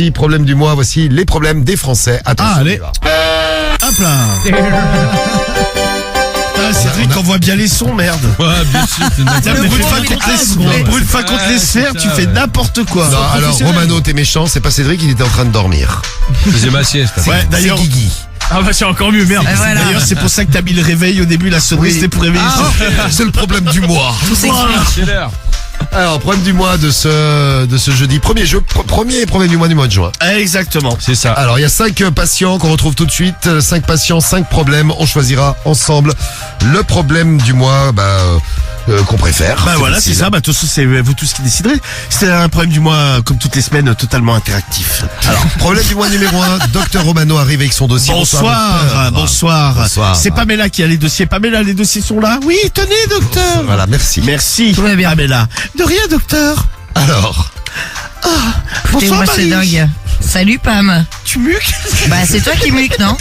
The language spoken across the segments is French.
parti. Problème du mois, voici les problèmes des Français. Attention, allez. Hop là. Ah, Cédric envoie bien les sons, merde. Ouais, bien sûr, c'est Tiens, pour une fois qu'on te laisse faire, tu fais n'importe quoi. Non, alors Romano, t'es méchant, c'est pas Cédric, il était en train de dormir. J'ai ma sieste. Ouais, d'ailleurs, C'est Guigui. Ah bah c'est encore mieux, merde. Voilà. d'ailleurs, c'est pour ça que t'as mis le réveil au début, la sonnerie, c'était pour réveiller. C'est le problème du mois. C'est l'heure. Alors, problème du mois de ce jeudi. Premier problème du mois du juin. Exactement. C'est ça. Alors, il y a 5 patients qu'on retrouve tout de suite. 5 patients, 5 problèmes. On choisira ensemble le problème du mois qu'on préfère. Bah voilà, c'est facile. ça. Bah, de toute façon, c'est vous tous qui déciderez. C'est un problème du mois, comme toutes les semaines, totalement interactif. Alors, problème du mois numéro 1. Docteur Romano arrive avec son dossier. Bonsoir. Bonsoir. C'est Pamela qui a les dossiers. Pamela, les dossiers sont là. Oui, tenez, docteur. Voilà, merci. Merci. Tout va bien. Pamela. De rien, docteur. Alors, Écoutez, Bonsoir, moi c'est Marie. dingue. Salut Pam. Tu muques? Bah c'est toi qui muques, non?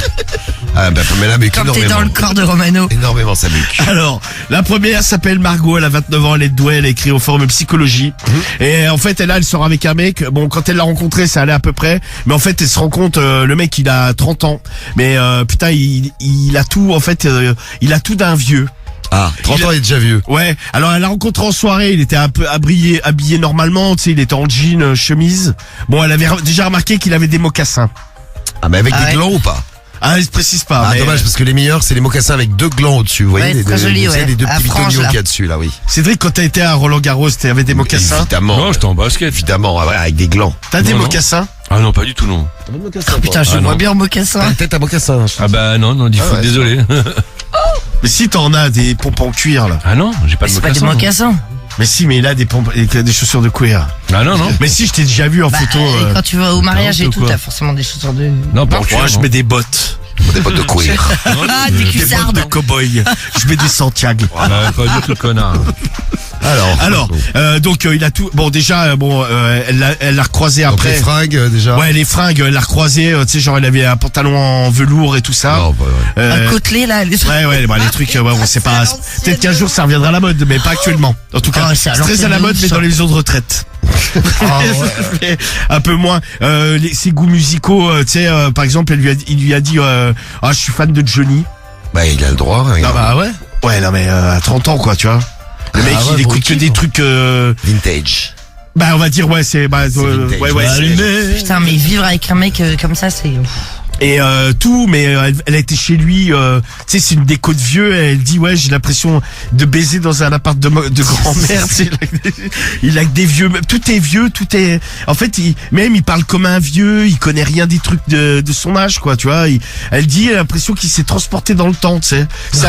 Pamela muque Comme t'es dans le corps de Romano. énormément, ça muque. Alors, la première s'appelle Margot, elle a 29 ans, elle est douée, elle a écrit au forum psychologie. Et en fait, elle sort avec un mec. Bon, quand elle l'a rencontré, ça allait à peu près. Mais en fait, elle se rend compte, le mec, il a 30 ans. Mais putain, il a tout, en fait, il a tout d'un vieux. Ah, 30 ans, il est déjà vieux. Ouais, alors elle l'a rencontré en soirée, il était un peu habillé normalement, tu sais, il était en jean, chemise. Bon, elle avait déjà remarqué qu'il avait des mocassins. Ah, mais avec Ah des ouais. glands ou pas? Ah, il se précise pas. Ah, mais dommage, parce que les meilleurs, c'est les mocassins avec 2 glands au-dessus. Vous voyez, Ouais, les très deux, joli, vous savez, ouais. les 2 À petits franges, bitoniaux là. qu'il y a dessus, là, oui. Cédric, quand t'as été à Roland Garros, t'avais des mocassins? Évidemment. Non, j'étais en basket. Évidemment, ouais, avec des glands. T'as des Non, non. mocassins? Ah non, pas du tout, non. Putain, je Ah, vois non. bien en mocassin. Peut-être un mocassin. Ah bah non, dis ouais. désolé. Mais si t'en as des pompes en cuir, là. Ah non, j'ai pas de C'est pas des mocassin. mocassins. Mais si, mais il a des pompes, il a des chaussures de cuir. Ah non, non. Mais si, je t'ai déjà vu en Bah, photo. et quand tu vas au mariage et ou tout, quoi t'as forcément des chaussures de... Non, pas en cuir, Moi, je non. mets des bottes. Des bottes de cuir. Ah, des Des bottes cuissardes. de cow-boy. Je mets des Santiago. Ah bah, pas du tout, connard. Alors, Donc il a tout. Bon déjà, elle l'a recroisé donc après. les fringues, déjà. Ouais, les fringues, elle l'a recroisé. Tu sais, genre elle avait un pantalon en velours et tout ça. Non, bah, ouais. Un côtelé, là. Ouais, bah, les trucs, bon, c'est pas. Peut-être qu'un jour ça reviendra à la mode, mais pas actuellement. En tout cas, Ah, c'est à c'est très à l'ancienne la de mode, ouf, mais ça. dans les maisons de retraite. Mais un peu moins. Ses goûts musicaux, tu sais, par exemple, il lui a dit, je suis fan de Johnny. Bah, il a le droit. Ah regarde. bah ouais. Ouais, non mais à 30 ans quoi, tu vois. Le mec, ouais, il bon, écoute que il des kiffe. trucs. Vintage. Bah on va dire ouais, c'est vintage, ouais, ouais, c'est- Putain, mais vivre avec un mec comme ça, c'est... Et tout, mais elle a été chez lui, tu sais, c'est une déco de vieux, et elle dit, ouais, j'ai l'impression de baiser dans un appart de grand-mère, tu sais, il a que des vieux, tout est vieux, tout est, en fait, il parle comme un vieux, il connaît rien des trucs de son âge, quoi, tu vois, elle dit, elle a l'impression qu'il s'est transporté dans le temps, tu sais, c'est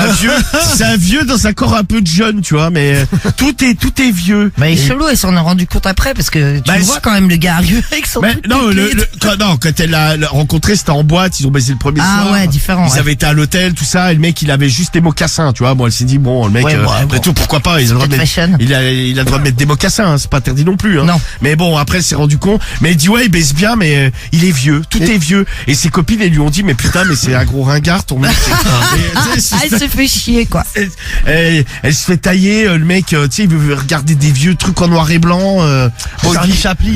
un vieux dans un corps un peu de jeune, tu vois, mais tout est vieux. Bah, il est chelou, elle s'en est rendu compte après, parce que tu Bah, le vois quand même, le gars arrive avec son Mais truc non, épilé. quand elle l'a rencontré, c'était en boîte, ils ont baisé le premier Ah soir. ouais, différent, Ils ouais. avaient été à l'hôtel, tout ça, et le mec, il avait juste des mocassins, tu vois. Bon, elle s'est dit, bon, le mec, Ouais, bon, après bon. tout, pourquoi pas, il a le droit de peut-être mettre, fashion. il a le droit de mettre des mocassins, hein, c'est pas interdit non plus, hein. Non. Mais bon, après, elle s'est rendu compte, mais il dit, ouais, il baisse bien, mais il est vieux, tout est vieux. Et ses copines, elles lui ont dit, mais putain, mais c'est un gros ringard, ton mec. Et, tu sais, Ah, elle se fait chier, quoi. elle se fait tailler, le mec, tu sais, il veut regarder des vieux trucs en noir et blanc, bon, Charlie Chaplin,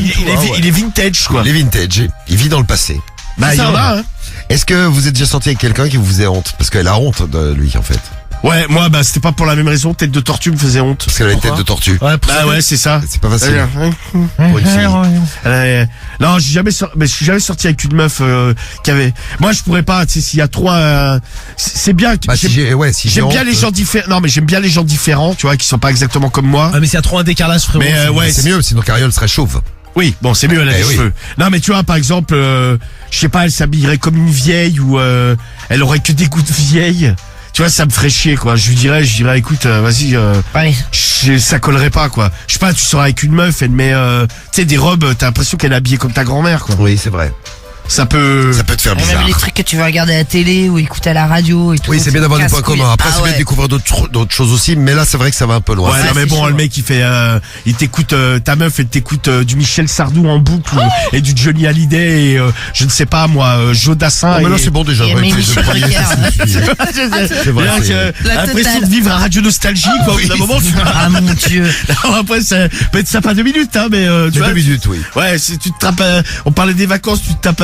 il est vintage, quoi. Les vintage. Il vit dans le passé. Bah, il y en a, hein. Est-ce que vous êtes déjà sorti avec quelqu'un qui vous faisait honte? Parce qu'elle a honte de lui, en fait. Ouais, moi, bah, c'était pas pour la même raison. Tête de tortue me faisait honte. Parce qu'elle a une tête Pourquoi de tortue. Ouais, Bah ouais, c'est ça. C'est pas facile. Pour une fille. Non, je suis jamais sorti avec une meuf qui avait. Moi, je pourrais pas. Tu sais, s'il y a trop. C'est bien. Bah, si j'ai J'aime bien honte, les gens différents. Non, mais j'aime bien les gens différents. Tu vois, qui sont pas exactement comme moi. Ah, mais s'il y a trop un décalage, frérot. Mais ouais, c'est mieux, sinon Cariole serait chauve. Oui, bon, c'est mieux, elle a Eh des oui. cheveux. Non, mais tu vois, par exemple, je sais pas, elle s'habillerait comme une vieille ou elle aurait que des goûts de vieille. Tu vois, ça me ferait chier, quoi. Je lui dirais, écoute, vas-y, Ouais. ça collerait pas, quoi. Je sais pas, tu sors avec une meuf, elle met, tu sais, des robes, t'as l'impression qu'elle est habillée comme ta grand-mère, quoi. Oui, c'est vrai. Ça peut te faire Et bizarre. même les trucs que tu vas regarder à la télé ou écouter à la radio et tout. Oui, c'est bien d'avoir des points casse-couille. communs. Après, Ah c'est bien de ouais. découvrir d'autres choses aussi, mais là, c'est vrai que ça va un peu loin. Ouais, ça, non, mais c'est bon, chaud. le mec, il t'écoute, ta meuf, elle t'écoute du Michel Sardou en boucle et du Johnny Hallyday et je ne sais pas moi, Jodassin. Oh, mais là, et- c'est bon déjà. Et ouais, Mimi les deux premiers, Drucker. ça suffit. C'est vrai, C'est-à-dire c'est- que La l'impression totale. de vivre à Radio Nostalgie, quoi. Au bout d'un moment, tu Ah mon dieu. Alors après, ça peut être sympa 2 minutes, hein, mais tu C'est vois. 2 minutes, oui. Ouais, si tu te tapes, on parlait des vacances, tu te tapes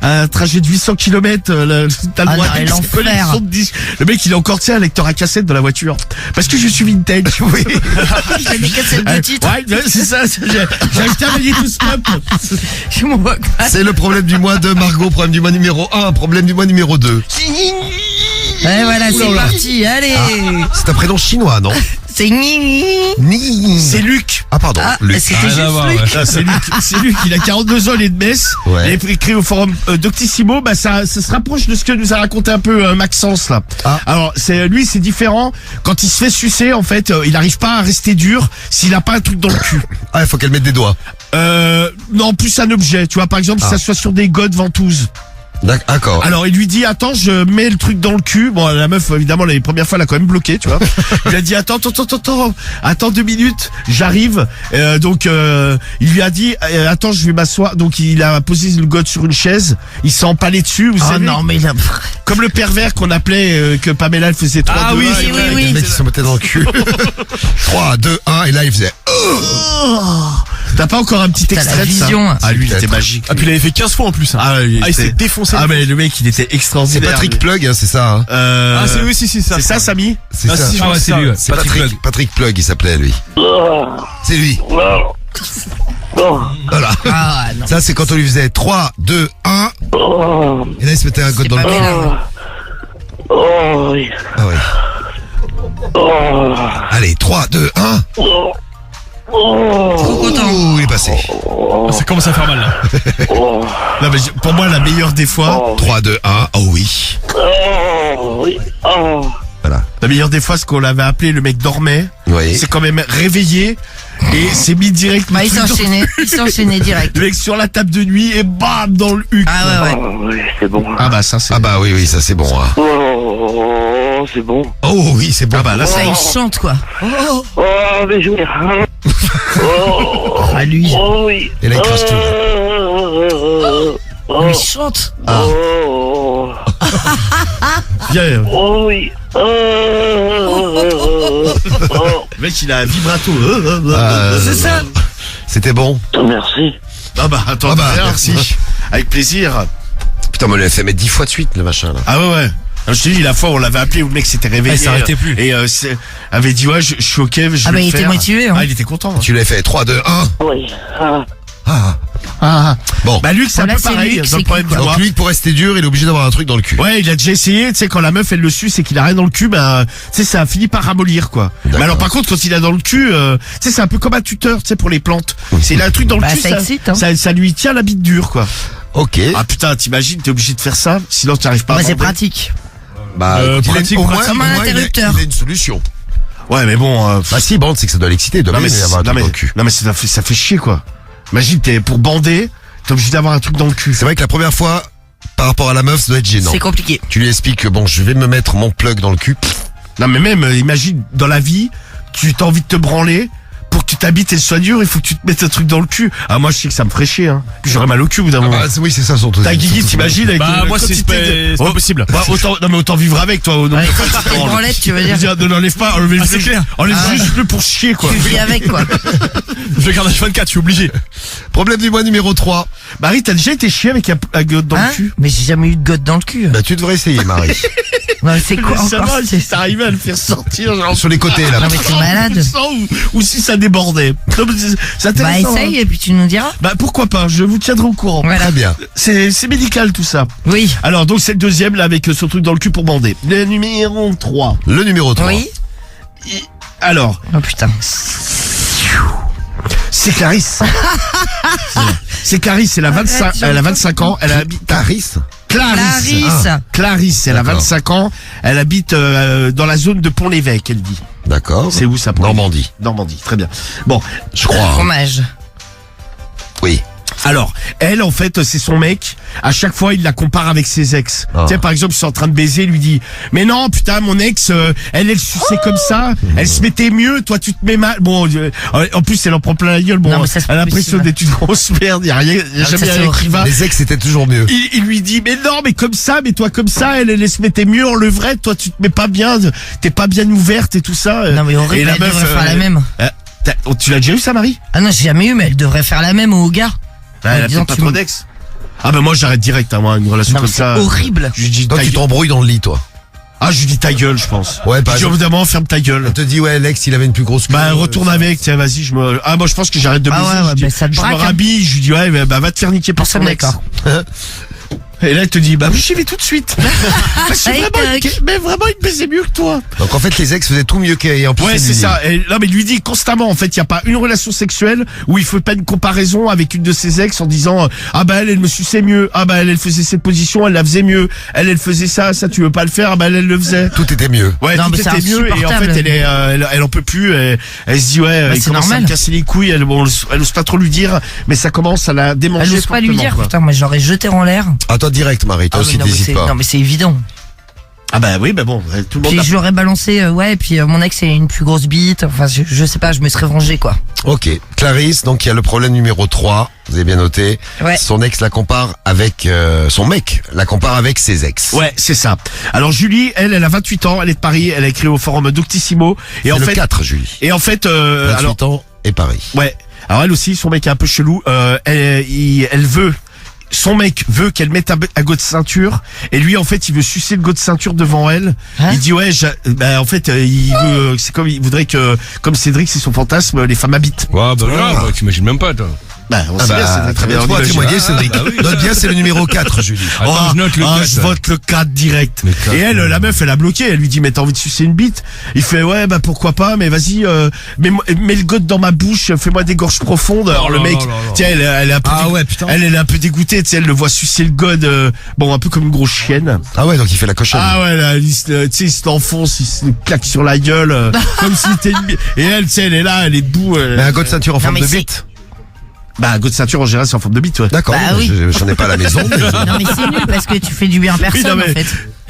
un trajet de 800 km, t'as le Ah droit non, de l'enfer. collection de disques. Le mec, il a encore, tu sais, un lecteur à cassette dans la voiture. Parce que je suis vintage. Oui. Il a mis cassette de titre. Ouais, c'est ça, j'ai acheté un magnétoscope. Je m'en vois quoi. C'est le problème du mois de Margot, problème du mois numéro 1, problème du mois numéro 2. Ouais, voilà, c'est Oula. parti. Allez. C'est un prénom chinois, non? C'est Nini. Ni. C'est Luc. Ah, pardon. Ah, Luc. c'était Rien juste à voir, Luc. ouais. Ah, c'est Luc, il a 42 ans, il est de Metz. Ouais. Il a écrit au forum Doctissimo, bah ça se rapproche de ce que nous a raconté un peu Maxence là. Ah. Alors lui c'est différent. Quand il se fait sucer, en fait, il n'arrive pas à rester dur s'il a pas un truc dans le cul. Ah, il faut qu'elle mette des doigts. Non, plus un objet. Tu vois, par exemple, si ça soit sur des godes ventouses. D'accord. Alors il lui dit attends, je mets le truc dans le cul. Bon, la meuf évidemment les premières fois elle a quand même bloqué, tu vois. Il a dit attends 2 minutes, j'arrive. Donc il lui a dit attends, je vais m'asseoir. Donc il a posé le god sur une chaise, il s'est empalé dessus, vous Oh savez, non, mais il a... comme le pervers qu'on appelait que Pamela elle faisait 3 Ah 2 oui, 1, c'est et vrai, voilà. oui. Le mec qui se mettait dans le cul. 3, 2, 1, et là, il faisait. T'as pas encore un petit T'as extrait la de ça? vision. Ah lui il était Peut-être. magique. Ah, puis il avait fait 15 fois en plus. Hein. Ah, il Il s'est était- défoncé. Ah mais le mec il était C'est extraordinaire. Patrick Plug, hein, c'est ça, hein. Ah, c'est oui, si, ça. C'est ça Samy? C'est Ah, ça. si, je crois que c'est lui. C'est Patrick Plug, il s'appelait, lui. C'est lui. Voilà. Ah non. Ça, c'est quand on lui faisait 3, 2, 1. Et là, il se mettait un god C'est dans pas le cul. bien. Oh oui. Ah ouais. Oh. Allez, 3, 2, 1. Oh. Trop content. Ouh, il est passé. Ça commence à faire mal là. Oh. Non mais pour moi la meilleure des fois, 3, 2, 1. Oh oui. Oh oui. Oh. Voilà. la meilleure des fois ce qu'on l'avait appelé le mec dormait, Oui. c'est quand même réveillé et c'est mis direct Bah, le il s'enchaînait direct. le mec sur la table de nuit et bam dans le huc. Ah ouais, ouais. Oh oui, c'est bon. Ah bah ça c'est Ah bah oui, oui, ça c'est bon. Hein. Oh, c'est bon. Oh oui, c'est bon. Ah bah là Ça, c'est il chante, quoi. Oh, mais jouer. Oh. Ah, lui. Oh oui. Et là, il crache tout. Lui, il chante. Oh. bien. Oh oui. Oh. Le mec il a un vibrato. C'est ça. C'était bon. Merci. Ah bah attends. Ah bah, regarde. merci. Avec plaisir. Putain, on me l'a fait mettre 10 fois de suite, le machin, là. Ah ouais ouais. Alors, je te dis la fois où on l'avait appelé où le mec s'était réveillé. Ah, il s'arrêtait plus. Et avait dit ouais je suis ok. Je Ah vais bah, le il était faire. motivé, hein. Ah il était content. Hein. Tu l'as fait 3, 2, 1. Oui. Ah. Ah. Bon. Bah Luc c'est un Voilà, peu c'est pareil Luc, dans c'est le problème cool, du quoi. doigt. Donc lui, pour rester dur, il est obligé d'avoir un truc dans le cul. Ouais, il a déjà essayé, tu sais, quand la meuf elle le suce et qu'il a rien dans le cul, bah, tu sais, ça a fini par ramollir, quoi. D'accord. Mais alors par contre, quand il a dans le cul, tu sais, c'est un peu comme un tuteur, tu sais, pour les plantes. C'est il a un truc dans le Bah, cul, ça excite, hein. ça lui tient la bite dure, quoi. Ok. Ah putain, t'imagines, t'es obligé de faire ça, sinon tu n'arrives pas Bah, à c'est bander. pratique. Bah, il a- pratique, au moins, Comme un au moins, il a- interrupteur. Il a une solution. Ouais, mais bon, Bah si, bande, c'est que ça doit l'exciter. Il doit non mais, bien y avoir un truc dans le cul. non mais ça fait chier, quoi. Imagine, pour bander, t'es obligé d'avoir un truc dans le cul. C'est vrai que la première fois, par rapport à la meuf, ça doit être gênant. C'est compliqué. Tu lui expliques que bon, je vais me mettre mon plug dans le cul. Non mais même, imagine, dans la vie, tu t'as envie de te branler, pour que tu t'habites et le sois dur, il faut que tu te mettes un truc dans le cul. Ah moi je sais que ça me ferait chier, hein. Puis j'aurais mal au cul au bout d'un moment. Ah bah, oui, c'est ça son truc. Ta guigui, t'imagines avec Bah, une moi, c'est quantité de- pas possible. Bah, autant vivre avec toi. Ouais, quand tu fais une branlette, tu veux dire. Ne l'enlève pas, enlève c'est clair. Enlève juste le pour chier, quoi. Tu vis avec, quoi. Je garde H24, je suis obligé. Problème du mois numéro 3. Marie, t'as déjà été chier avec un gueule dans Hein le cul? Mais j'ai jamais eu de gotte dans le cul. Bah tu devrais essayer, Marie. Non, mais c'est quoi Ça encore va, si t'arrivais à le faire sortir, genre. Sur les côtés, là. Non, mais t'es malade. Ou si ça débordait. Non, mais c'est Bah, intéressant. essaye hein. et puis tu nous diras. Bah, pourquoi pas, je vous tiendrai au courant. Voilà. Très bien. C'est médical tout ça. Oui. Alors, donc, c'est le deuxième, là, avec ce truc dans le cul pour bander. Le numéro 3. Le numéro 3. Oui. Alors, Oh putain. c'est Clarisse. C'est Clarisse, elle a 25 ans, elle habite Clarisse. Clarisse. Clarisse, elle a D'accord. 25 ans, elle habite dans la zone de Pont-l'Évêque, elle dit. D'accord. C'est où ça? Normandie. Normandie, très bien. Bon, Je crois. hein. Fromage. Oui. Alors, elle, en fait, c'est son mec. À chaque fois, il la compare avec ses ex. Ah. Tu sais, par exemple, ils sont en train de baiser, il lui dit, mais non, putain, mon ex, elle suçait comme ça, elle se mettait mieux, toi, tu te mets mal. Bon, en plus, elle en prend plein la gueule. Bon, Non, mais ça, c'est elle a pas l'impression possible. d'être une grosse merde. Y a rien, y a mais ça, jamais c'est rien qui horrible. va. Les ex, c'était toujours mieux. Il lui dit, mais non, mais comme ça, mais toi comme ça, elle se mettait mieux en levrette, toi tu te mets pas bien, t'es pas bien ouverte et tout ça. Non, mais horrible, Et la elle meuf, devrait faire la même. Tu l'as déjà eu ça, Marie? Ah non, j'ai jamais eu, mais elle devrait faire la même au gars. Elle a disons, peut-être pas tu trop me- d'ex. Ah ben moi j'arrête direct, hein, moi, une relation Non, mais comme c'est ça. horrible. Je lui dis Donc ta tu gueule. t'embrouilles dans le lit, toi. Ah, je lui dis ta gueule, je pense. Ouais, par Je dis exemple. évidemment, ferme ta gueule. On te dit, ouais, l'ex, il avait une plus grosse queue. Bah retourne avec, tiens, vas-y, moi je pense que j'arrête de Ah baiser. ouais, Je ouais, dis- bah, ça te je me braque, hein. rhabille, je lui dis ouais, bah va te faire niquer par son Personne ex. d'accord. Et là, elle te dit, bah j'y vais tout de suite. C'est Hey, vraiment, toc. mais vraiment, il baisait mieux que toi. Donc en fait, les ex faisaient tout mieux qu'elle. Et en plus, Ouais, elle c'est lui dit. ça. Et, non, mais il lui dit constamment, en fait, il y a pas une relation sexuelle où il faut pas une comparaison avec une de ses ex en disant, ah bah elle me suçait mieux, ah bah elle faisait cette position, elle la faisait mieux, elle faisait ça tu veux pas le faire, ah bah elle le faisait. Tout était mieux. Ouais, Non, tout mais c'est était mieux et en insupportable. fait elle en peut plus, elle se dit ouais, Bah, il c'est commence à normal. me casser les couilles, elle ose pas trop lui dire, mais ça commence à la démanger. Elle ose pas lui fortement, dire, quoi. putain, moi j'aurais jeté en l'air. À toi direct, Marie. Toi Ah, mais aussi, non, mais t'hésites c'est- pas. non, mais c'est évident. Ah bah oui, bah bon, tout le monde Puis a... je l'aurais balancé, ouais, et puis mon ex c'est une plus grosse bite, enfin je sais pas, je me serais vengé quoi. Ok. Clarisse, donc il y a le problème numéro 3. Vous avez bien noté. Ouais. Son ex la compare avec, son mec la compare avec ses ex. Ouais, c'est ça. Alors Julie, elle a 28 ans, elle est de Paris, elle a écrit au forum Doctissimo et C'est en le fait 4, Julie. et en fait 28 alors ans et Paris. ouais, alors elle aussi son mec est un peu chelou, elle veut son mec veut qu'elle mette un go de ceinture et lui en fait il veut sucer le go de ceinture devant elle. Hein Il dit ouais, en fait il veut, c'est comme il voudrait que comme Cédric c'est son fantasme, les femmes habitent. Ouais, bah là, bah, t'imagines même pas, toi. Bah on Ah sait bien, bah, c'est très bien. on Tu pourras imagine. témoigner, Cédric. Note bien, c'est le numéro 4, Julie. Attends, je note le 4. je vote le 4 direct. Le 4, Et elle, la meuf, elle a bloqué. Elle lui dit, mais t'as envie de sucer une bite? Il fait, ouais, bah pourquoi pas, mais vas-y, mets le god dans ma bouche, fais-moi des gorges profondes. Alors le là mec, là là là. tiens, elle est un peu, elle est un peu dégoûtée, tu sais, elle le voit sucer le god, bon, un peu comme une grosse chienne. Ah ouais, donc il fait la cochonne. Ah ouais, là, tu sais, il se l'enfonce, il se le claque sur la gueule, comme si c'était une bite. Et elle, tu sais, elle est là, elle est debout. Mais un go de ceinture en forme mais de c'est- bite. Bah, un god de ceinture, en général, c'est en forme de bite, ouais. D'accord. Bah oui. J'en ai pas à la maison. mais Non mais c'est nul parce que tu fais du bien à personne non, mais- en fait.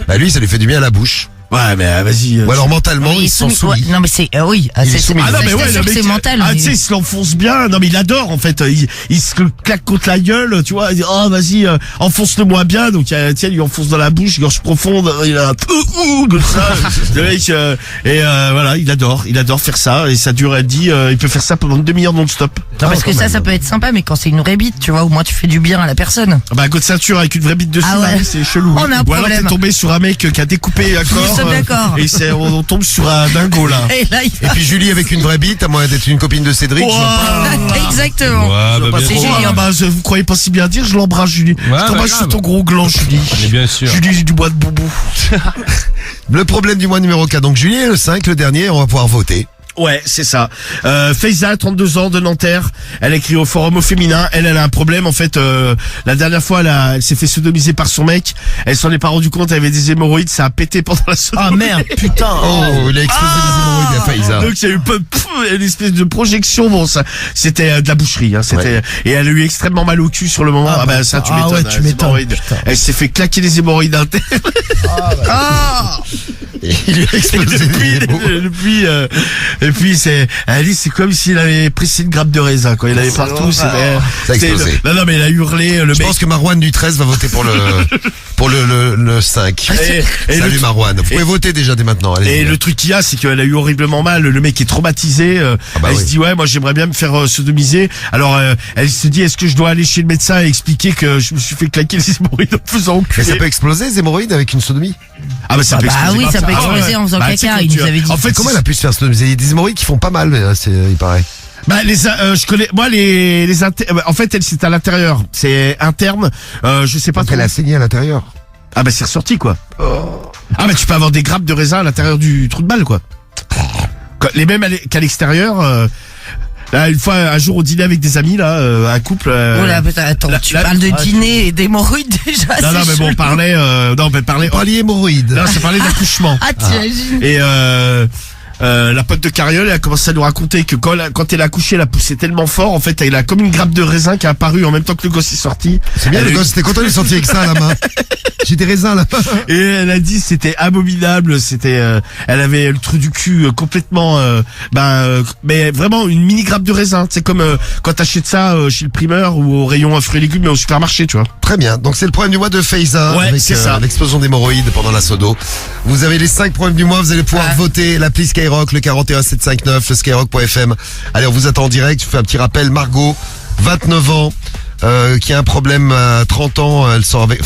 bah lui, ça lui fait du bien à la bouche. Ouais, mais vas-y. Ou alors mentalement, Mais il se sent soumis- soumis. ouais, non mais c'est oui, Il est c'est soumis. Ah non, mais je ouais, t'assure le que mec, c'est mental. ah, mais- tu sais, il se l'enfonce bien. Non, mais il adore, en fait. Il se le claque contre la gueule, tu vois. Il dit, oh, vas-y, enfonce-le-moi bien. Donc, tiens, il lui enfonce dans la bouche, gorge profonde. Il a un peu, comme ça. Le mec, voilà, il adore faire ça. Et ça dure, elle dit, il peut faire ça pendant une demi-heure non-stop. Non parce que ça peut être sympa, mais quand c'est une vraie bite, tu vois, au moins tu fais du bien à la personne. Ah bah, un coup de ceinture avec une vraie bite dessus, Ah ouais. Marie, c'est chelou. On a un Ou alors, t'es problème. tombé sur un mec qui a découpé un corps. sommes d'accord. Et on tombe sur un dingo, là. Et là, il Et puis Julie avec une vraie bite, à moins d'être une copine de Cédric. je vois pas. exactement. Ouais, bah, C'est bien sûr. Julien. Ah bah, vous croyez pas si bien dire, je l'embrasse, Julie. je bah, t'embrasse sur grave. ton gros gland, Julie. Mais bien sûr. Julie, j'ai du bois de boubou. Le problème du mois numéro 4. Donc Julie est le 5, le dernier, on va pouvoir voter. Ouais, c'est ça. Faiza, 32 ans, de Nanterre. Elle écrit au forum au féminin. Elle a un problème. En fait, la dernière fois, elle s'est fait sodomiser par son mec. Elle s'en est pas rendu compte. Elle avait des hémorroïdes. Ça a pété pendant la sodomie. Ah merde, putain. Oh, il a explosé les hémorroïdes à Faïza. Donc il y a eu une espèce de projection. Bon, ça, c'était de la boucherie. Hein, c'était et elle a eu extrêmement mal au cul sur le moment. Ah, bah ça, tu ah m'étonnes. ouais, tu les m'étonnes, hémorroïdes. putain. Elle s'est fait claquer les hémorroïdes internes. Et il lui a explosé les hémorroïdes. Et puis elle dit c'est comme s'il avait pris 6 grammes de raisin quand il avait partout. Ça a explosé. Non, mais il a hurlé le Je mec. pense que Marouane du 13 va voter pour le 5. Et Salut le- Marouane. Vous pouvez voter déjà dès maintenant. Allez-y. Et le truc qu'il y a, c'est qu'elle a eu horriblement mal. Le mec est traumatisé. bah Elle oui. se dit ouais, moi j'aimerais bien me faire sodomiser. Alors elle se dit est-ce que je dois aller chez le médecin et expliquer que je me suis fait claquer les hémorroïdes en me faisant Mais ça enculer. peut exploser les hémorroïdes avec une sodomie. Ah bah ça peut bah exploser. oui, grave, ça peut exploser en faisant tu sais, caca, quand il tu- nous avait dit. En fait, Comment elle a pu se faire sodomiser? Il y a des hémorroïdes qui font pas mal, il paraît. Bah je connais moi en fait elle c'est à l'intérieur, c'est interne. Je sais pas Donc trop. elle a saigné à l'intérieur. Ah bah c'est ressorti quoi. Ah bah tu peux avoir des grappes de raisin à l'intérieur du trou de balle quoi. Les mêmes qu'à l'extérieur. Là, une fois, un jour au dîner avec des amis là, un couple. Oh là, putain, attends, tu parles de dîner et d'hémorroïdes déjà. Non c'est mais bon, on chelou. parlait. Non mais parlait. Pas les hémorroïdes. Non, ça parlait d'accouchement. Ah, t'imagines. Et la pote de Cariole, elle a commencé à nous raconter que quand elle a accouché, elle a poussé tellement fort, en fait, elle a comme une grappe de raisin qui a apparu en même temps que le gosse est sorti. C'est bien, le gosse, t'es content de sortir avec ça à la main. J'ai des raisins là. Et elle a dit c'était abominable, elle avait le trou du cul complètement, mais vraiment une mini grappe de raisin. C'est comme quand t'achètes ça chez le primeur ou au rayon fruits et légumes, mais au supermarché, tu vois. Très bien. Donc c'est le problème du mois de Faiza. Ouais, avec c'est ça. l'explosion d'hémorroïdes pendant la sodo. Vous avez les 5 problèmes du mois. Vous allez pouvoir voter l'appli Skyrock, le 41759, le skyrock.fm. Allez, on vous attend en direct. Je fais un petit rappel. Margot, 29 ans. Qui a un problème à 30 ans, elle sort avec,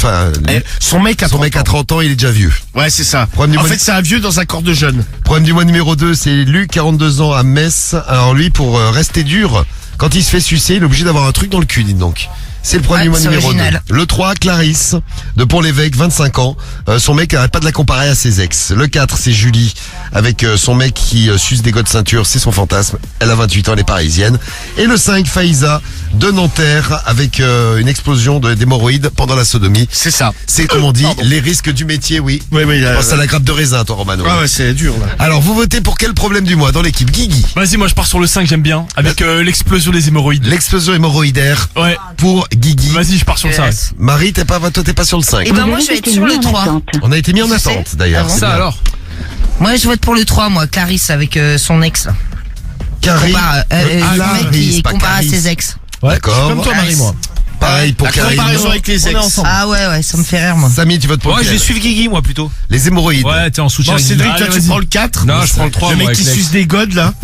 Son mec a 30 ans, il est déjà vieux. Ouais, c'est ça. Problème du En mois fait, c'est un vieux dans un corps de jeune. Problème du mois numéro 2, c'est Luc, 42 ans à Metz. Alors lui, pour rester dur, quand il se fait sucer, il est obligé d'avoir un truc dans le cul, dites donc. C'est le problème du mois c'est numéro original. 2. Le 3, Clarisse, de Pont-l'Évêque, 25 ans. Son mec n'arrête pas de la comparer à ses ex. Le 4, c'est Julie, avec son mec qui suce des gosses de ceinture, c'est son fantasme. Elle a 28 ans, elle est parisienne. Et le 5, Faïza, de Nanterre, avec une explosion d'hémorroïdes pendant la sodomie. C'est ça. C'est, comme on dit, les risques du métier, oui. Oui, Pense à la grappe de raisin, toi, Romano. Ah ouais, c'est dur, là. Alors, vous votez pour quel problème du mois dans l'équipe? Guigui. Vas-y, moi je pars sur le 5, j'aime bien. Avec l'explosion des hémorroïdes. L'explosion hémorroïdaire Ouais. pour Guigui. Vas-y, je pars sur le 5. Yes. Marie, toi, t'es pas sur le 5. Et ben moi je vais être sur le 3. On a été mis en Tu sais, attente, d'ailleurs. avant. C'est Ça bien. alors. Moi je vote pour le 3, moi, Clarisse avec son ex. Là. Carrie. Le mec qui pas compare à Clarisse. ses ex. D'accord. Comme toi, Marie, moi. Pareil pour La Karine. comparaison avec les ex. Ah ouais, ça me fait rire moi. Samy, tu votes pour Ouais, je lequel vais suivre Guigui, moi, plutôt. Les hémorroïdes. Ouais, t'es en soutien. Bon, Cédric, Allez, toi, tu vas-y. prends le 4. Non, je prends le 3, Le moi, mec avec qui l'ex. suce des godes, là.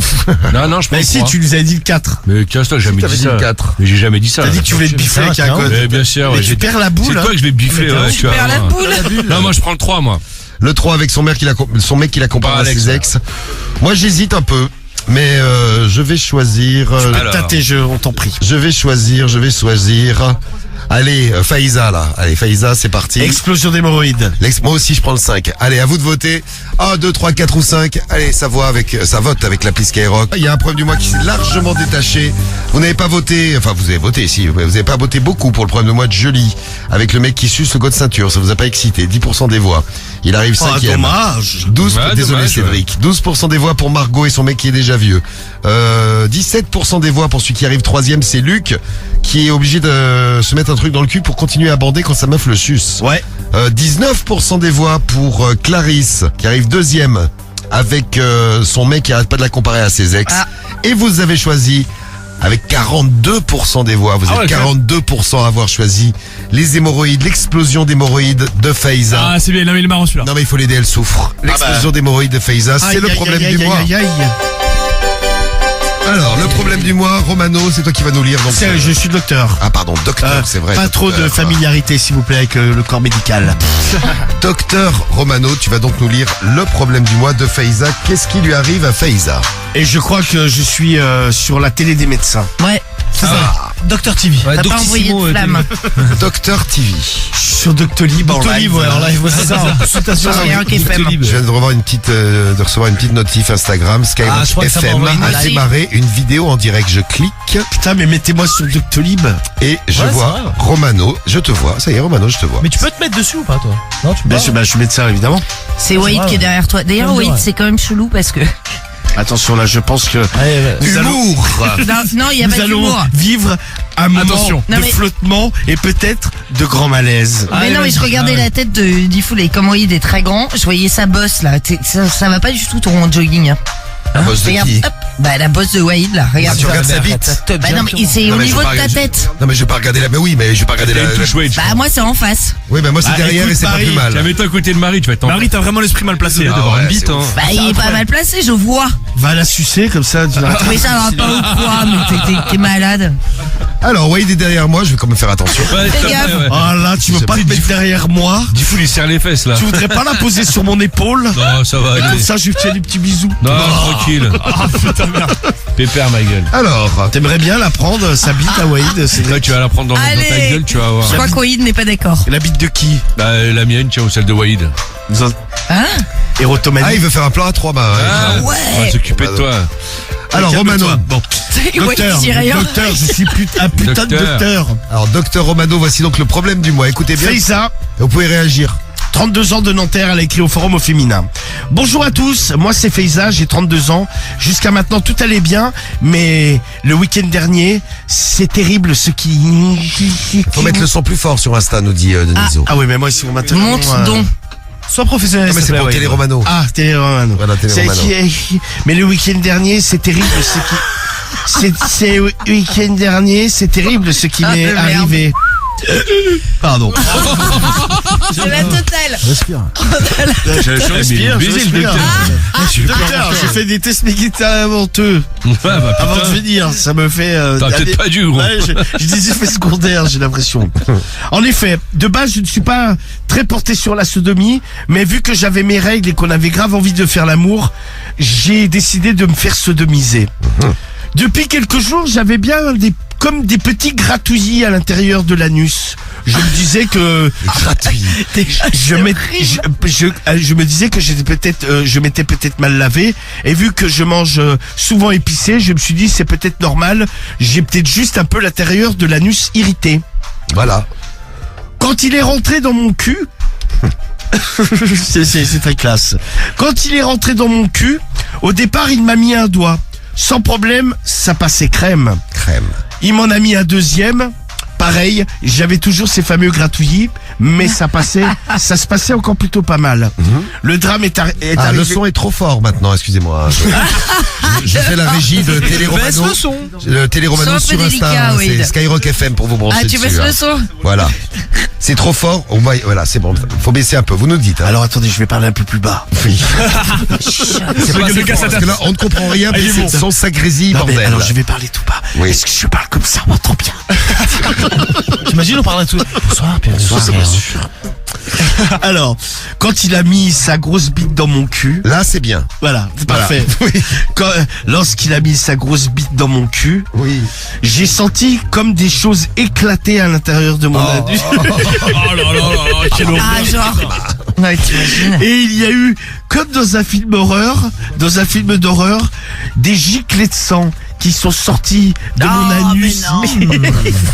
Non, je prends Mais le si, 3. tu nous as dit le 4. Mais casse-toi, j'ai jamais t'avais dit dit ça. le 4. Mais j'ai jamais dit ça. T'as dit que tu voulais te biffer avec un god. Mais bien sûr, Mais ouais, tu j'ai- perds la boule, C'est hein. toi que je vais bifler, ouais, tu vas Perds la voir. boule. Non, moi, je prends le 3, moi. Le 3 avec son mec qui l'a comparé à Alex, ses ex. Moi, j'hésite un peu. Mais je vais choisir. Alors. T'as tes jeux, on t'en prie. Je vais choisir. Allez, Faïza, là. Allez, Faïza, c'est parti. Explosion d'hémorroïdes. Moi aussi, je prends le 5. Allez, à vous de voter. 1, 2, 3, 4 ou 5. Allez, ça vote avec l'appli Skyrock. Il y a un problème du mois qui s'est largement détaché. Vous n'avez pas voté, enfin, vous avez voté, si. Vous n'avez pas voté beaucoup pour le problème du mois de Julie. Avec le mec qui suce le god de ceinture. Ça vous a pas excité. 10% des voix. Il arrive Oh, 5e. dommage. 12, Ouais, désolé dommage, Cédric. 12% des voix pour Margot et son mec qui est déjà vieux. 17% des voix pour celui qui arrive 3e, c'est Luc, qui est obligé de se mettre un truc dans le cul pour continuer à bander quand sa meuf le suce. Ouais. 19% des voix pour Clarisse, qui arrive 2e, avec son mec qui arrête pas de la comparer à ses ex. Ah. Et vous avez choisi, avec 42% des voix, vous êtes ouais, 42% à avoir choisi les hémorroïdes, l'explosion d'hémorroïdes de Faiza. Ah, c'est bien, non, mais il est marrant celui-là. Non mais il faut l'aider, elle souffre. L'explosion d'hémorroïdes de Faiza, c'est Aïe, le aïe, problème aïe, du aïe, mois. aïe, aïe. Alors, le problème du mois, Romano, c'est toi qui vas nous lire. Donc, Je suis docteur. Ah pardon, docteur, c'est vrai. Pas trop de docteur. familiarité, s'il vous plaît, avec le corps médical. Docteur Romano, tu vas donc nous lire le problème du mois de Faiza. Qu'est-ce qui lui arrive à Faiza? Et je crois que je suis sur la télé des médecins. Ouais. Docteur TV. T'as pas envoyé de flamme. Docteur TV. Sur Doctolib en live. en live, c'est ça. Sur Skyrock FM. Je viens de recevoir une petite notif Instagram. Skyrock Ah, je crois que ça m'a FM envoyé une a notif. démarré une vidéo en direct. Je clique Putain, mais mettez-moi sur Doctolib. et je Ouais, vois c'est vrai. Romano. Je te vois. Ça y est, Romano, je te vois. Mais tu peux te mettre dessus ou pas, toi? Non, tu peux Bien pas. sûr, je suis médecin, évidemment. C'est Wade qui est derrière toi. D'ailleurs, Ouais, Wade, ouais. c'est quand même chelou parce que. Attention, là, je pense que Allez, Humour. Non, il y a nous pas allons d'humour. vivre un moment Attention. de Non, mais- flottement et peut-être de grand malaise. Mais Allez, non, mais vas-y. je regardais Ah ouais. la tête de Diffoul et comme Wade est très grand, je voyais sa bosse là. Ça va pas du tout ton jogging. Hein. La bosse de Regarde, qui? hop, bah la bosse de Wade là. Regarde. Ah, tu regardes sa bite. Bah non, mais c'est Non, au mais je niveau vais de pas ta regarder- tête. Non mais je vais pas regarder la. Mais oui, mais je vais pas regarder T'as la. une touche Wade. Bah moi c'est en face. Oui, mais moi c'est Ah, derrière écoute, et c'est pas Marie, plus mal. Tiens, mets-toi à côté de Marie, tu vas être en. Marie, t'as vraiment l'esprit mal placé. Ah d'avoir ouais, une une bite, bite, hein. hein. Bah il est pas mal placé, je vois. Va la sucer comme ça. tu vas- Mais ça va pas ou quoi, mais t'es malade. Alors Wade est derrière moi, je vais quand même faire attention. Ouais, Fais tout à gaffe. fait, ouais. Oh là, tu veux Je pas sais te pas. mettre derrière moi? Du coup, il serre les fesses, là. Tu voudrais pas la poser sur mon épaule? Non, ça va Et comme aller. ça, je lui fais des petits bisous. Non, tranquille. Pépère, ma gueule. Alors, T'aimerais bien la prendre, sa bite à Wade? C'est Là, tu vas la prendre dans ta Allez. gueule, tu vas voir. Je crois que Wade n'est pas d'accord. la bite de qui? Bah, la mienne, tiens, ou celle de Wade. Hein? Érotomanie. il veut faire un plan à 3 mains. Ah, ouais. On va s'occuper de toi. Alors Romano. Bon. Wade Docteur, dit rien. docteur, je suis un putain de Docteur. docteur. Alors docteur Romano, voici donc le problème du mois. Écoutez bien. Fais ça. Vous pouvez réagir. 32 ans de Nanterre, elle a écrit au forum au féminin. Bonjour à tous, moi c'est Faiza, j'ai 32 ans. Jusqu'à maintenant tout allait bien, mais le week-end dernier, c'est terrible ce qui... Faut mettre le son plus fort sur Insta, nous dit Deniso. Ah oui, mais moi, si vous maintenant... Monte donc. Sois professionnel. Ah, mais c'est pour Télé Romano. Ah, Télé Romano. Voilà, Télé C'est Romano. mais le week-end dernier, c'est terrible ce qui... C'est le week-end dernier, c'est terrible ce qui Ah, m'est de merde. arrivé. Pardon. C'est la totale. Je respire, baiser, le docteur. Docteur, j'ai fait des tests médicamenteux Ouais, bah, avant de putain. venir. Ça me fait... T'as peut-être pas dû, gros. Ouais, j'ai des effets secondaires, j'ai l'impression. En effet, de base, je ne suis pas très porté sur la sodomie, mais vu que j'avais mes règles et qu'on avait grave envie de faire l'amour, j'ai décidé de me faire sodomiser. Depuis quelques jours, j'avais bien comme des petits gratouillis à l'intérieur de l'anus. Je me disais que Gratuit. je me disais que je m'étais peut-être mal lavé, et vu que je mange souvent épicé, je me suis dit c'est peut-être normal, j'ai peut-être juste un peu l'intérieur de l'anus irrité. Voilà. Quand il est rentré dans mon cul, c'est très classe. Quand il est rentré dans mon cul, au départ il m'a mis un doigt. Sans problème, ça passait crème. Crème. Il m'en a mis un deuxième. Pareil, j'avais toujours ces fameux gratouillis, mais ça se passait encore plutôt pas mal. Le drame est Ah, arrivé. le son est trop fort maintenant, excusez-moi. Je fais la régie de Télé Romano. Baisse le son. Le Télé Romano Son un peu sur Insta, délicat, hein, oui. c'est Skyrock FM pour vous brancher Ah, tu dessus. baisses hein. le son. Voilà. C'est trop fort. Voilà, c'est bon. Faut baisser un peu. Vous nous dites. Hein. Alors attendez, je vais parler un peu plus bas. Oui. C'est pas le cas, ça Parce que là, on ne comprend rien. Ah, il est C'est bon. son sagrésille, Non, mais bordel. alors je vais parler tout bas. Oui. Est-ce que je parle comme ça, on m'entend bien? T'imagines, on parle à tout. Bonsoir, Alors, quand il a mis sa grosse bite dans mon cul, Là, c'est bien. voilà, c'est Voilà. parfait. Lorsqu'il a mis sa grosse bite dans mon cul, Oui. j'ai senti comme des choses éclater à l'intérieur de mon anus. Oh là là là, quel horreur. Ah, genre. Ouais, t'imagines. Et il y a eu, comme dans un film d'horreur, des giclées de sang qui sont sortis de mon anus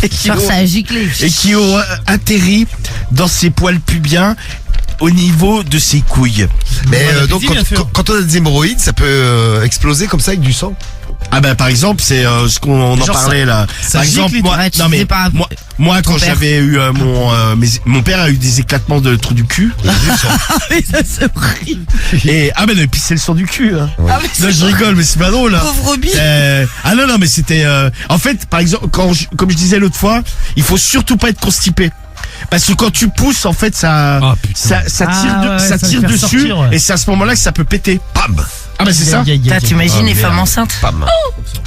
et qui Genre, ont- ça a giclé. et qui ont atterri dans ses poils pubiens au niveau de ses couilles. Mais Bon donc, appétit, bien sûr. quand on a des hémorroïdes, ça peut exploser comme ça avec du sang. Ah ben par exemple, c'est ce qu'on en Genre parlait là. Par exemple, gicle, moi, ouais, tu non mais disais pas- moi quand ton père. j'avais eu mon père a eu des éclatements de trous du cul. Mais ça, c'est horrible. Et ah ben non, et puis c'est le sang du cul. Hein. Ah, mais Non, je rigole, mais c'est pas drôle. Hein. pauvre bille. Ah non mais c'était en fait par exemple comme je disais l'autre fois, il faut surtout pas être constipé. Parce que quand tu pousses, en fait, ça Ah, putain. tire, Ah, ouais, ça ça tire va le faire dessus, sortir, ouais. et c'est à ce moment-là que ça peut péter. Pam. Ah bah c'est ça. Putain, t'imagines les femmes enceintes? Pam.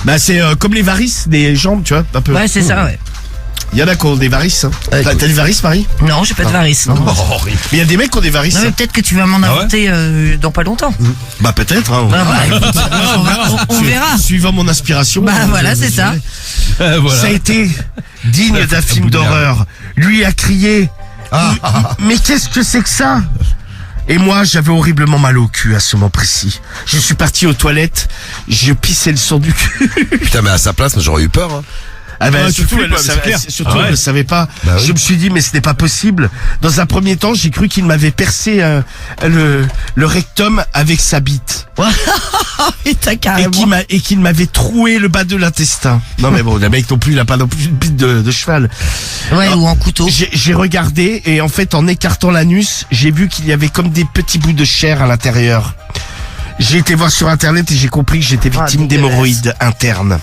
Bah c'est comme les varices des jambes, tu vois, un peu. Ouais, c'est ça, ouais. Il y en a qui ont des varices. Hein. Ah, T'as écoute. des varices, Marie? Non, j'ai pas de varices. Non. Oh, horrible. Mais il y a des mecs qui ont des varices. Non, mais hein. peut-être que tu vas m'en inventer dans pas longtemps. Bah peut-être. Hein. Bah, écoute, on verra. Suivant mon inspiration. Bah voilà, c'est ça. Voilà. Ça a été digne d'un film d'horreur. Lui a crié. Mais qu'est-ce que c'est que ça? Et moi, j'avais horriblement mal au cul à ce moment précis. Je suis parti aux toilettes, je pissais le sang du cul. Putain, mais à sa place, moi, j'aurais eu peur. Hein. Ah ben, Ouais, tu surtout, flippes, elle, le ouais, c'est savait, clair. surtout Ah ouais. elle le savait pas. Bah oui. Je me suis dit, mais ce n'est pas possible. Dans un premier temps, j'ai cru qu'il m'avait percé le rectum avec sa bite. Putain, Et carrément. qu'il m'avait troué le bas de l'intestin. Non mais bon, le mec non plus, il a pas non plus une bite de cheval. Ouais, ou en couteau. J'ai regardé et en fait, en écartant l'anus, j'ai vu qu'il y avait comme des petits bouts de chair à l'intérieur. J'ai été voir sur internet et j'ai compris que j'étais victime dégueulasse. d'hémorroïdes internes.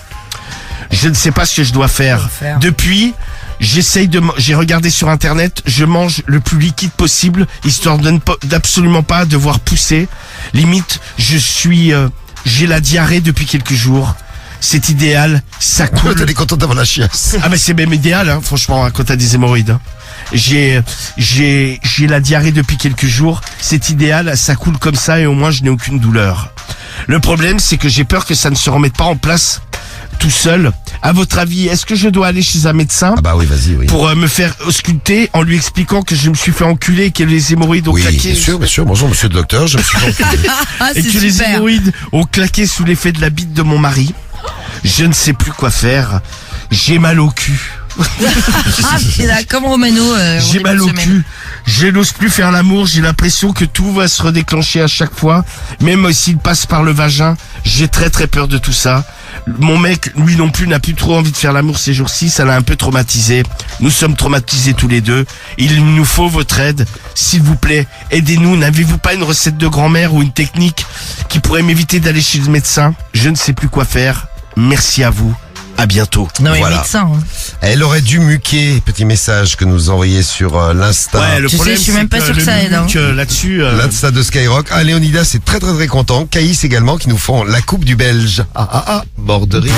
Je ne sais pas ce que je dois faire. faire. Depuis, j'ai regardé sur internet, je mange le plus liquide possible, histoire d'absolument pas devoir pousser. Limite, j'ai la diarrhée depuis quelques jours. C'est idéal, ça Toi, coule. t'es content d'avoir la chiasse. Ah mais c'est même idéal, hein, franchement, hein, quand t'as des hémorroïdes. Hein. J'ai la diarrhée depuis quelques jours. C'est idéal, ça coule comme ça et au moins je n'ai aucune douleur. Le problème, c'est que j'ai peur que ça ne se remette pas en place tout seul. À votre avis, est-ce que je dois aller chez un médecin Ah bah oui, vas-y, oui. pour me faire ausculter en lui expliquant que je me suis fait enculer et que les hémorroïdes ont Oui, claqué bien sûr, bien sûr. Bonjour, monsieur le docteur, je me suis enculé. Ah, et c'est que les super. hémorroïdes ont claqué sous l'effet de la bite de mon mari? Je ne sais plus quoi faire. J'ai mal au cul. Ah, c'est là, comme Romano. J'ai mal au cul. Je n'ose plus faire l'amour. J'ai l'impression que tout va se redéclencher à chaque fois. Même s'il passe par le vagin. J'ai très très peur de tout ça. Mon mec, lui non plus, n'a plus trop envie de faire l'amour ces jours-ci. Ça l'a un peu traumatisé. Nous sommes traumatisés tous les deux. Il nous faut votre aide. S'il vous plaît, aidez-nous. N'avez-vous pas une recette de grand-mère ou une technique qui pourrait m'éviter d'aller chez le médecin? Je ne sais plus quoi faire. Merci à vous. À bientôt. Non, mais Voilà. médecin. Hein. Elle aurait dû muquer, petit message que nous envoyez sur l'Insta. Ouais, le Tu sais, problème, je suis même c'est pas sûr le que ça aide, hein. look, là-dessus. L'Insta de Skyrock. Ah, Léonidas est très très très content. Caïs également qui nous font la coupe du Belge. Mort de rire.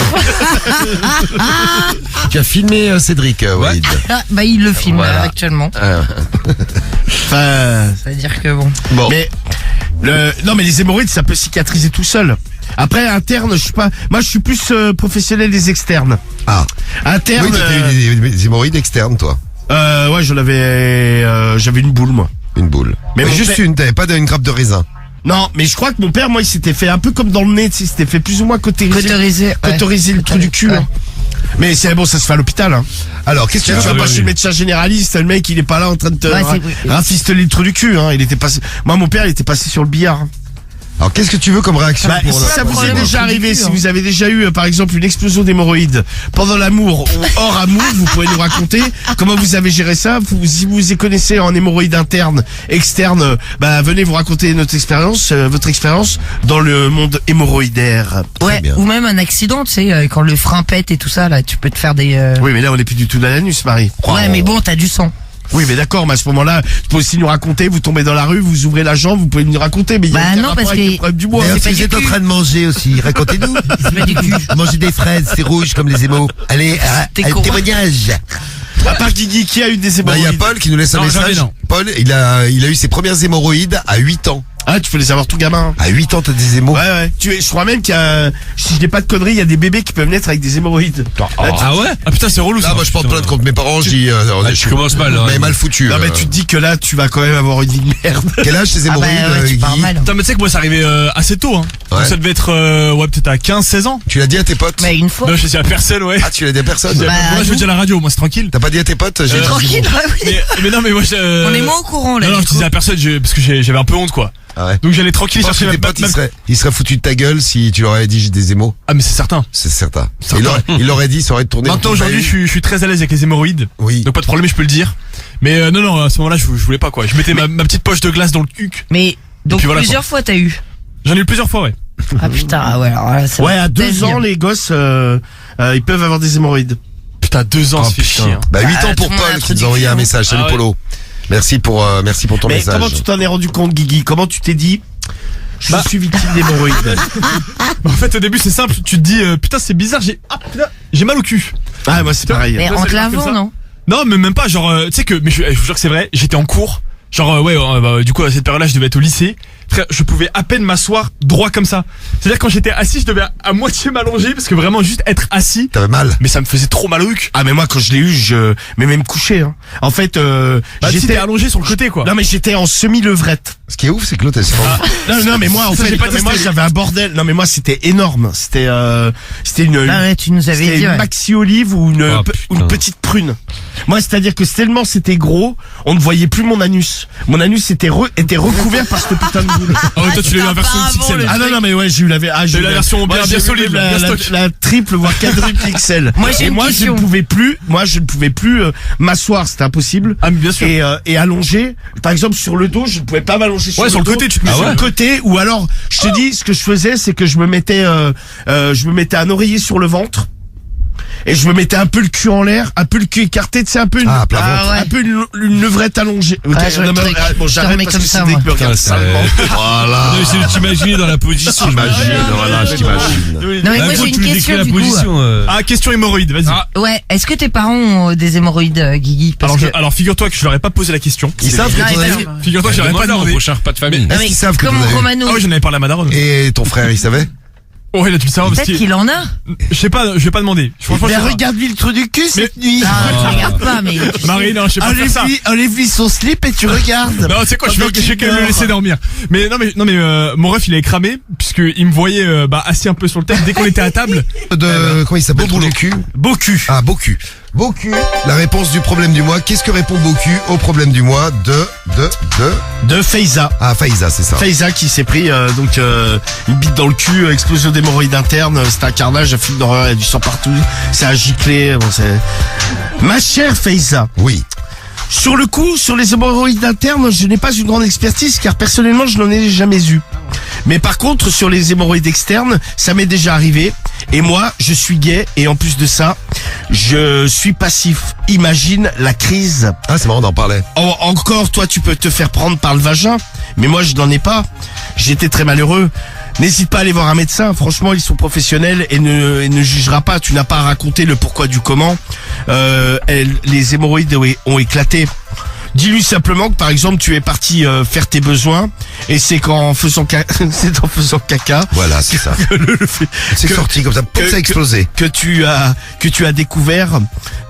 Tu as filmé Cédric, Walid. Ah, bah, il le filme Voilà. actuellement. Enfin, C'est-à-dire que bon. Bon. mais non, mais les hémorroïdes, ça peut cicatriser tout seul. Après, interne, je suis pas. Moi, je suis plus professionnel des externes. Ah. Interne. Oui, toi, t'as eu des hémorroïdes externes, toi. Ouais, j'avais une boule, moi. Une boule. Mais Mais mon juste père- une, t'avais pas une grappe de raisin. Non, mais je crois que mon père, moi, il s'était fait un peu comme dans le nez, tu sais, il s'était fait plus ou moins Cauteriser, ouais. cauteriser le trou du cul. Ouais. Hein. Mais c'est bon, ça se fait à l'hôpital. Hein. Alors, qu'est-ce que Tu tu vas veux pas chez le médecin généraliste, le mec, il est pas là en train de te Ouais, rafistoler le trou du cul. Hein. Il était passé. Moi, mon père, il était passé sur le billard. Hein. Alors, qu'est-ce que tu veux comme réaction Bah, pour si le- ça vous est problème au déjà trou du arrivé, cul, si hein. vous avez déjà eu, par exemple, une explosion d'hémorroïdes pendant l'amour ou hors amour, vous pouvez nous raconter comment vous avez géré ça. Si vous y connaissez en hémorroïdes internes, externes, bah, venez vous raconter votre expérience dans le monde hémorroïdaire. Ouais, bien. ou même un accident, tu sais, quand le frein pète et tout ça, là, tu peux te faire des... Oui, mais là, on n'est plus du tout dans l'anus, Marie. Ouais, mais bon, t'as du sang. Oui, mais d'accord, mais à ce moment-là, tu peux aussi nous raconter, vous tombez dans la rue, vous ouvrez la jambe, vous pouvez nous raconter, mais il y a Bah aucun non, rapport parce avec que- le problème du bois. D'ailleurs, c'est si pas vous êtes du en cul. train de manger aussi, racontez-nous. C'est pas du cul. Manger des fraises, c'est rouge comme les émaux. Allez, T'es un con. témoignage. À part Guigui, qui a eu des Bah, il y a hémorroïdes? Paul qui nous laisse un Non, message. jamais, non. Paul, il a eu ses premières hémorroïdes à 8 ans. Ah, tu peux les avoir tout gamin. À 8 ans, t'as des hémos. Ouais, ouais. Je crois même qu'il y a, si je dis pas de conneries, il y a des bébés qui peuvent naître avec des hémorroïdes. Ah ouais? Ah putain, c'est relou ça. Là, moi, je porte plainte contre mes parents, je dis, tu commences mal, là. mais mal foutu. Non, mais tu te dis que là, tu vas quand même avoir une vie de merde. Quel âge ces Ah bah hémorroïdes, ouais, tu pars Guy mal. Putain, mais tu sais que moi, ça arrivait assez tôt, hein. Ouais. Donc ça devait être, ouais, peut-être à 15-16 ans. Tu l'as dit à tes potes? Mais une fois. Non, je sais à personne, ouais. Ah, tu l'as dit à personne? Bah, moi, je veux nous- dire à la radio, moi, c'est tranquille. T'as pas dit à tes potes? J'ai dit- Tranquille, ouais, oui. Mais non, mais moi, On est moins au courant, là. Non, non, du je coup. disais à personne, parce que j'avais un peu honte, quoi. Ah ouais. Donc j'allais tranquille Je pense que chercher tes ma potes, ils seraient foutus de ta gueule si tu leur avais dit j'ai des hémos. Ah, mais c'est certain. C'est certain. Certain. Il aurait dit, ça aurait tourné. Maintenant, autour de aujourd'hui, lui. je suis très à l'aise avec les hémorroïdes. Oui. Donc pas de problème, je peux le dire. Mais non, à ce moment-là, je voulais pas, quoi. Je mettais ma petite poche de glace dans le cul. Mais, donc, puis voilà, plusieurs fois, t'as eu. J'en ai eu plusieurs fois, ouais. Ah putain, ah ouais, alors là, ça Ouais, va à te 2 ans, dire. les gosses, ils peuvent avoir des hémorroïdes. Putain, 2 ans, Oh, ça fait putain. chier. Hein. Bah, 8 Bah, ans pour tout le monde a Paul un qui trou nous du a envoyé cul, un hein. message. Salut Ah ouais. Polo. Merci pour ton Mais message. comment tu t'en es rendu compte, Guigui? Comment tu t'es dit, je suis victime d'hémorroïdes? En fait, au début, c'est simple. Tu te dis, putain, c'est bizarre, j'ai mal au cul. Ah, moi, c'est pareil. Mais Ouais, en ça te démarre comme lavant, ça. non? Non, mais même pas, genre, tu sais que, mais je vous jure que c'est vrai, j'étais en cours. Genre, ouais, bah, du coup, à cette période-là, je devais être au lycée. Frère, je pouvais à peine m'asseoir droit comme ça. C'est-à-dire, quand j'étais assis, je devais à moitié m'allonger parce que vraiment, juste être assis, T'avais mal. mais ça me faisait trop mal au cul. Ah, mais moi, quand je l'ai eu, mais même couché, hein. En fait, Bah, si t'es j'étais, allongé sur le côté, quoi. non, mais j'étais en semi-levrette. Ce qui est ouf, c'est que l'autre, elle se rend- Non, mais moi, en Ça, fait, j'ai pas non, mais testé. moi, j'avais un bordel. Non, mais moi, c'était énorme. C'était une, Ah ouais, tu nous avais c'était dit, une ouais. maxi olive ou une, Oh, ou une putain. petite prune. Moi, c'est-à-dire que tellement c'était gros, on ne voyait plus mon anus. Mon anus était recouvert par cette putain de boule. Ah ouais, toi, tu l'as eu en c'était version pas XXL. avant, Ah non, mais ouais, j'ai eu j'ai eu la version bien j'ai eu solide, la, bien la, stock. la triple, voire quadruple XL. Moi, j'ai Et une moi, je question. ne pouvais plus, m'asseoir, c'était impossible. Ah, mais bien sûr. Et allonger, par exemple, sur le dos, je ne pouvais pas m'allonger sur Ouais, le sur le dos. côté, tu te mets sur sur le le côté, ou alors, je te dis, ce que je faisais, c'est que je me mettais un oreiller sur le ventre. Et je me mettais un peu le cul en l'air, un peu le cul écarté, tu sais, un peu une, Ah, plat ventre. Ah ouais. un peu une levrette allongée. Ok, je vois non, le mais, truc. bon, Je te j'arrête remets parce comme que ça, Cédric moi. me regarde Putain, salement. Voilà. Non, j'essaie de t'imaginer dans la position. J'imagine, voilà, je t'imagine. Non, mais moi, Gros, j'ai tu une nous décris question, la du coup. position. Ah, question hémorroïde, vas-y. Ah. Ouais, est-ce que tes parents ont des hémorroïdes, Guigui? Parce Alors, que... alors figure-toi que je leur ai pas posé la question. Ils savent que Non, ton mais ami- parce que- Figure-toi que je leur ai pas Demande-leur au demandé. prochain repas de famille. Non, Est-ce mais qu'ils savent que comme vous avez- Romano. Ah oui, j'en avais parlé à ma daronne. Et ton frère, il savait? Oh, il a dû le savoir parce Peut-être que, qu'il en a. je sais pas, je vais pas demander. Franchement, Mais je sais pas. regarde-lui le trou du cul cette nuit. Ah, tu regardes pas, mais... tu sais. Marie, non, je sais pas faire ça. Enlève-lui son slip et tu regardes. Non, c'est quoi, je Pendant vais qu'il quand même le dort. laisser dormir. Mais mon ref, il est cramé, puisque il me voyait, assis un peu sur le thème dès qu'on était à table. Comment il s'appelle? Trou du cul? Beau cul. Ah, beau cul. Bocu, la réponse du problème du mois. Qu'est-ce que répond Bocu au problème du mois De Faiza. Ah, Faiza, c'est ça. Faiza qui s'est pris une bite dans le cul, explosion d'hémorroïdes internes, c'est un carnage, un film d'horreur, il y a du sang partout, ça a giclé. Bon, ma chère Faiza, Oui. sur le coup, sur les hémorroïdes internes, je n'ai pas une grande expertise car personnellement je n'en ai jamais eu. Mais par contre, sur les hémorroïdes externes, ça m'est déjà arrivé. Et moi, je suis gay et en plus de ça, je suis passif. Imagine la crise. Ah, c'est marrant d'en parler. Encore, toi, tu peux te faire prendre par le vagin, mais moi, je n'en ai pas. J'étais très malheureux. N'hésite pas à aller voir un médecin. Franchement, ils sont professionnels et ne jugera pas. Tu n'as pas à raconter le pourquoi du comment. Les hémorroïdes ont éclaté. Dis-lui simplement que par exemple tu es parti faire tes besoins et c'est en faisant caca. Voilà, c'est ça. C'est sorti comme ça, ça a explosé. Que tu as découvert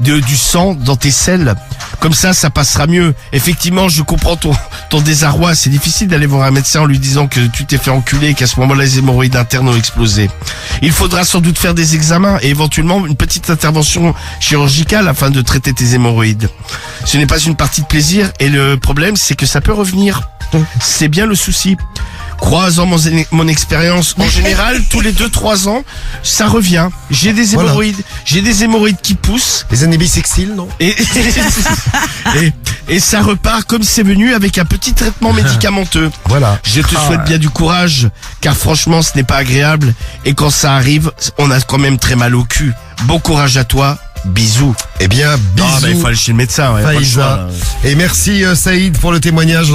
du sang dans tes selles. Comme ça passera mieux. Effectivement, je comprends ton désarroi. C'est difficile d'aller voir un médecin en lui disant que tu t'es fait enculer et qu'à ce moment-là les hémorroïdes internes ont explosé. Il faudra sans doute faire des examens et éventuellement une petite intervention chirurgicale afin de traiter tes hémorroïdes. Ce n'est pas une partie de plaisir et le problème c'est que ça peut revenir. C'est bien le souci. Croisant mon expérience, en général, tous les 2-3 ans, ça revient. J'ai des hémorroïdes, qui poussent. Les années bissextiles, non? Et ça repart comme c'est venu avec un petit traitement médicamenteux. Voilà. Je te souhaite bien du courage, car franchement, ce n'est pas agréable. Et quand ça arrive, on a quand même très mal au cul. Bon courage à toi. Bisous. Eh bien, bisous. Ah, il faut aller chez le médecin. Ouais, pas le choix, Faiza. là. Et merci Saïd pour le témoignage.